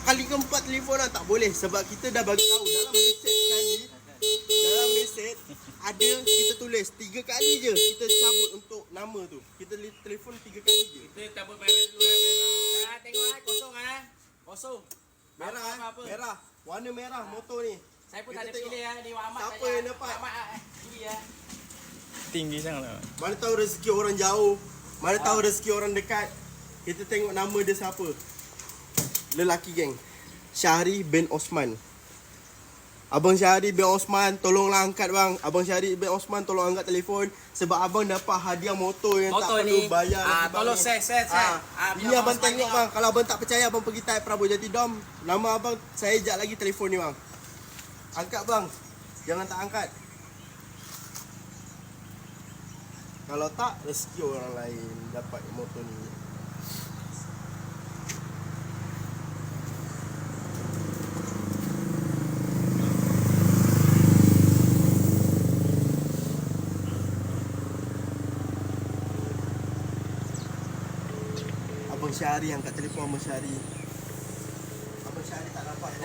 kali keempat telefon lah, tak boleh. Sebab kita dah bagi tahu dalam mesej sekali. Dalam mesej ada kita tulis 3 kali je kita cabut untuk nama tu. Kita telefon 3 kali je. Kita cabut merah dulu merah. Tengok kosong kosong. Merah apa? Merah. Warna merah motor ni. Saya pun Kita tak ada tengok pilih ni Ahmad. siapa yang dapat. Ahmad pilih Tinggi sangat. Mana tahu rezeki orang jauh. Mana tahu rezeki orang dekat. Kita tengok nama dia siapa. Lelaki geng. Syahri bin Osman. Abang Syahri bin Osman, tolonglah angkat bang. Abang Syahri bin Osman, tolong angkat telefon. Sebab abang dapat hadiah motor yang motor tak perlu ni, bayar lagi bang. tolong set. Ini abang tengok bang. Kalau abang tak percaya, abang pergi type Prabu Jati Dom. Nama abang, saya ejak lagi telefon ni bang. Angkat bang. Jangan tak angkat. Kalau tak, rezeki orang lain dapat motor ni. Abang Syahri angkat telefon Abang Syahri. Abang Syahri tak dapat.